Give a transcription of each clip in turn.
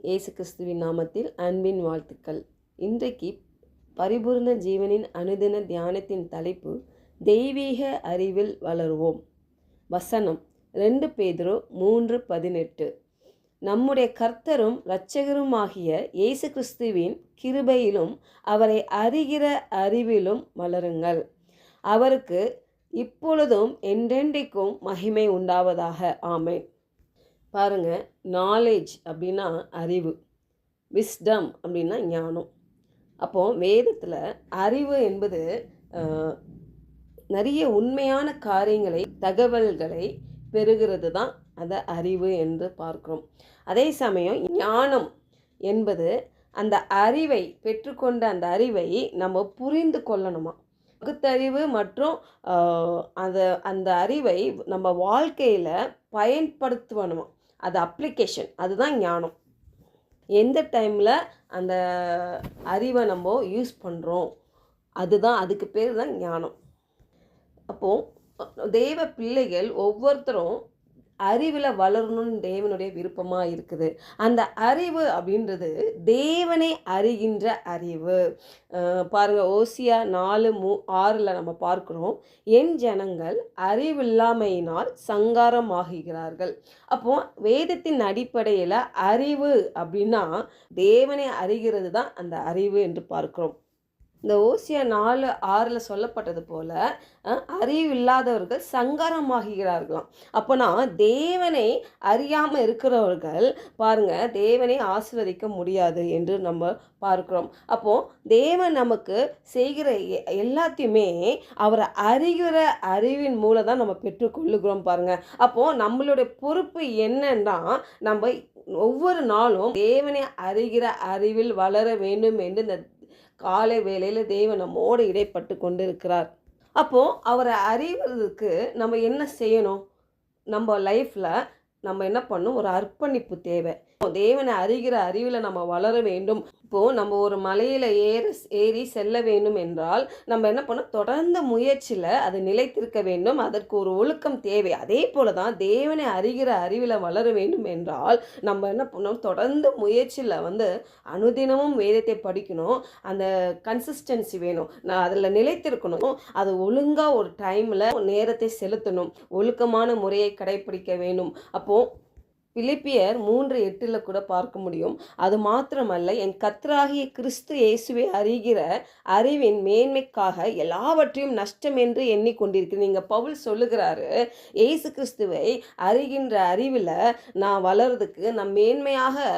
இயேசு கிறிஸ்துவின் நாமத்தில் அன்பின் வாழ்த்துக்கள். இன்றைக்கு பரிபூர்ண ஜீவனின் அனுதின தியானத்தின் தலைப்பு தெய்வீக அறிவில் வளருவோம். வசனம் 2 பேதுரு 3:18. நம்முடைய கர்த்தரும் இரட்சகருமாகிய இயேசு கிறிஸ்துவின் கிருபையிலும் அவரை அறிகிற அறிவிலும் வளருங்கள். அவருக்கு இப்பொழுதும் என்றென்றைக்கும் மகிமை உண்டாவதாக. ஆமென். பாருங்க, நாலேஜ் அப்படின்னா அறிவு, விஸ்டம் அப்படின்னா ஞானம். அப்போது வேதத்தில் அறிவு என்பது நிறைய உண்மையான காரியங்களை, தகவல்களை பெறுகிறது தான் அந்த அறிவு என்று பார்க்கிறோம். அதே சமயம் ஞானம் என்பது அந்த அறிவை பெற்றுக்கொண்ட அந்த அறிவை நம்ம புரிந்து கொள்ளணுமா. பகுத்தறிவு மற்றும் அந்த அறிவை நம்ம வாழ்க்கையில் பயன்படுத்தணுமா. அது அப்ளிகேஷன், அதுதான் ஞானம். எந்த டைமில் அந்த அறிவை நம்ம யூஸ் பண்ணுறோம், அதுக்கு பேர் தான் ஞானம். அப்போது தேவ பிள்ளைகள் ஒவ்வொருத்தரும் அறிவில் வளரணும்னு தேவனுடைய விருப்பமாக இருக்குது. அந்த அறிவு அப்படின்றது தேவனை அறிகின்ற அறிவு. பாருங்கள், ஓசியா 4:6 நம்ம பார்க்குறோம், என் ஜனங்கள் அறிவில்லாமையினால் சங்காரமாகிறார்கள். அப்போ வேதத்தின் அடிப்படையில் அறிவு அப்படின்னா தேவனை அறிகிறது தான் அந்த அறிவு என்று பார்க்கிறோம். இந்த ஓசியா 4:6 சொல்லப்பட்டது போல அறிவில்லாதவர்கள் சங்காரமாகிறார்களாம். அப்போனா தேவனை அறியாமல் இருக்கிறவர்கள் பாருங்க, தேவனை ஆசீர்வதிக்க முடியாது என்று நம்ம பார்க்கிறோம். அப்போது தேவன் நமக்கு செய்கிற எல்லாத்தையுமே அவரை அறிகிற அறிவின் மூலம் தான் நம்ம பெற்றுக்கொள்ளுகிறோம். பாருங்க, அப்போது நம்மளுடைய பொறுப்பு என்னன்னா, நம்ம ஒவ்வொரு நாளும் தேவனை அறிகிற அறிவில் வளர வேண்டும் என்று இந்த காலை வேளையில் தேவன் நம்மோடு இடைப்பட்டு கொண்டு இருக்கிறார். அப்போது அவரை அறிவதற்கு நம்ம என்ன செய்யணும்? நம்ம லைஃப்பில் நம்ம என்ன பண்ணணும்? ஒரு அர்ப்பணிப்பு தேவை. தேவனை அறிகிற அறிவில் நம்ம வளர வேண்டும். இப்போது நம்ம ஒரு மலையில் ஏறி செல்ல வேண்டும் என்றால் நம்ம என்ன பண்ணோம்? தொடர்ந்து முயற்சியில் அது நிலைத்திருக்க வேண்டும். அதற்கு ஒரு ஒழுக்கம் தேவை. அதே போல தான் தேவனை அறிகிற அறிவில் வளர வேண்டும் என்றால் நம்ம என்ன பண்ணோம்? தொடர்ந்து முயற்சியில் அனுதினமும் வேதத்தை படிக்கணும். அந்த கன்சிஸ்டன்சி வேணும். நான் அதில் நிலைத்திருக்கணும். அது ஒழுங்காக ஒரு டைமில் நேரத்தை செலுத்தணும். ஒழுக்கமான முறையை கடைப்பிடிக்க வேண்டும். அப்போது பிலிப்பியர் 3:8 கூட பார்க்க முடியும். அது மாத்திரமல்ல, என் கர்த்தராகிய கிறிஸ்து இயேசுவை அறிகிற அறிவின் மேன்மைக்காக எல்லாவற்றையும் நஷ்டம் என்று எண்ணிக்கொண்டிருக்கிறேன். நீங்கள் பவுல் சொல்லுகிறாரு, இயேசு கிறிஸ்துவை அறிகின்ற அறிவில் நான் வளர்றதுக்கு, நான் மேன்மையாக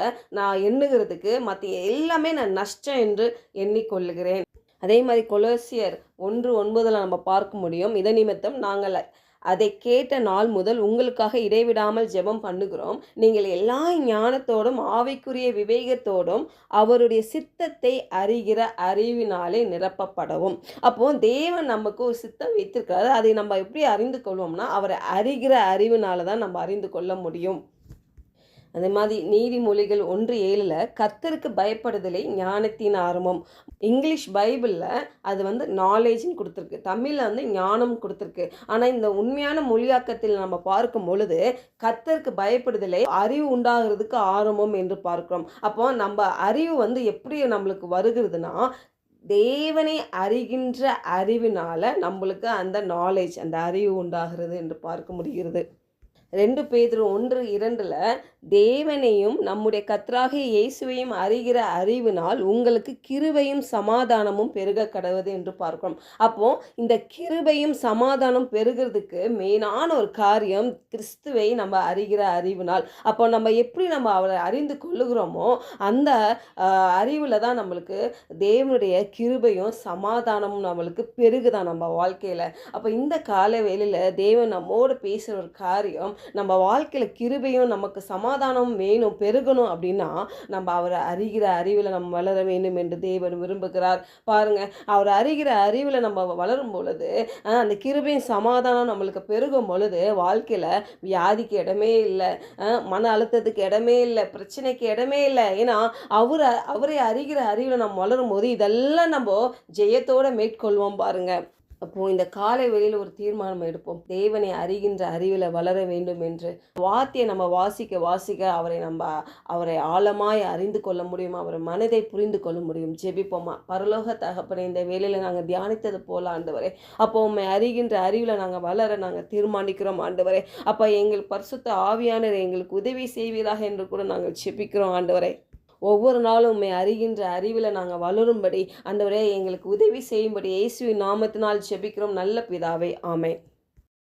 நான் எண்ணுகிறதுக்கு மற்ற எல்லாமே நான் நஷ்டம் என்று எண்ணிக்கொள்ளுகிறேன். அதே மாதிரி கொலோசியர் 1:9 நம்ம பார்க்க முடியும், இதை நிமித்தம் நாங்கள் அதை கேட்ட நாள் முதல் உங்களுக்காக இடைவிடாமல் ஜெபம் பண்ணுகிறோம். நீங்கள் எல்லா ஞானத்தோடும் ஆவிக்குரிய விவேகத்தோடும் அவருடைய சித்தத்தை அறிகிற அறிவினாலே நிரப்பப்படவும். அப்போது தேவன் நமக்கு ஒரு சித்தம் வைத்திருக்கிறாரு. அதை நம்ம எப்படி அறிந்து கொள்வோம்னா, அவரை அறிகிற அறிவினால தான் நம்ம அறிந்து கொள்ள முடியும். அதே மாதிரி நீதிமொழிகள் 1:7 கர்த்தருக்கு பயப்படுதலை ஞானத்தின் ஆரம்பம். இங்கிலீஷ் பைபிளில் அது நாலேஜ்னு கொடுத்துருக்கு, தமிழில் ஞானம் கொடுத்துருக்கு. ஆனால் இந்த உண்மையான மொழியாக்கத்தில் நம்ம பார்க்கும் பொழுது கர்த்தருக்கு பயப்படுதலை அறிவு உண்டாகிறதுக்கு ஆரம்பம் என்று பார்க்கிறோம். அப்போ நம்ம அறிவு எப்படி நம்மளுக்கு வருகிறதுனா, தேவனை அறிகின்ற அறிவினால நம்மளுக்கு அந்த நாலேஜ், அந்த அறிவு உண்டாகிறது என்று பார்க்க முடிகிறது. 2 பேதுரு 1:2 தேவனையும் நம்முடைய கர்த்தராகிய இயேசுவையும் அறிகிற அறிவினால் உங்களுக்கு கிருபையும் சமாதானமும் பெருக கடவுது என்று பார்க்கிறோம். அப்போ இந்த கிருபையும் சமாதானம் பெருகிறதுக்கு மெயினான ஒரு காரியம் கிறிஸ்துவை நம்ம அறிகிற அறிவினால். அப்போ நம்ம எப்படி நம்ம அவரை அறிந்து கொள்ளுகிறோமோ அந்த அறிவில் தான் நம்மளுக்கு தேவனுடைய கிருபையும் சமாதானமும் நம்மளுக்கு பெருகுதான் நம்ம வாழ்க்கையில். அப்போ இந்த கால வேளையில் தேவன் நம்மோடு பேசுகிற ஒரு காரியம், நம்ம வாழ்க்கையில் கிருபையும் நமக்கு சமாதானமும் வேணும், பெருகணும் அப்படின்னா நம்ம அவரை அறிகிற அறிவில் நம்ம வளர வேண்டும் என்று தேவன் விரும்புகிறார். பாருங்க, அவர் அறிகிற அறிவில் நம்ம வளரும் பொழுது அந்த கிருபையும் சமாதானம் நம்மளுக்கு பெருகும் பொழுது வாழ்க்கையில் வியாதிக்கு இடமே இல்லை, மன அழுத்தத்துக்கு இடமே இல்லை, பிரச்சனைக்கு இடமே இல்லை. ஏன்னா அவரை அறிகிற அறிவில் நம்ம வளரும் போது இதெல்லாம் நம்ம ஜெயத்தோடு மேற்கொள்வோம். பாருங்க, அப்போது இந்த காலை வெளியில் ஒரு தீர்மானம் எடுப்போம், தேவனை அறிகின்ற அறிவில் வளர வேண்டும் என்று. வார்த்தையை நம்ம வாசிக்க வாசிக்க அவரை ஆழமாய் அறிந்து கொள்ள முடியும், அவர் மனதை புரிந்து கொள்ள முடியும். ஜெபிப்போமா. பரலோக தகப்பனே, இந்த வேளையில் நாங்கள் தியானித்தது போல ஆண்டவரே, அப்போ உண்மை அறிகின்ற அறிவில் நாங்கள் வளர நாங்கள் தீர்மானிக்கிறோம் ஆண்டவரே. அப்போ எங்கள் பரிசுத்த ஆவியானவர் எங்களுக்கு உதவி செய்வீராக என்று கூட நாங்கள் ஜெபிக்கிறோம் ஆண்டவரே. ஒவ்வொரு நாளும் உண்மை அறிகின்ற அறிவில் நாங்கள் வளரும்படி ஆண்டவரே எங்களுக்கு உதவி செய்யும்படி இயேசுவின் நாமத்தினால் ஜெபிக்கிறோம் நல்ல பிதாவே. ஆமென்.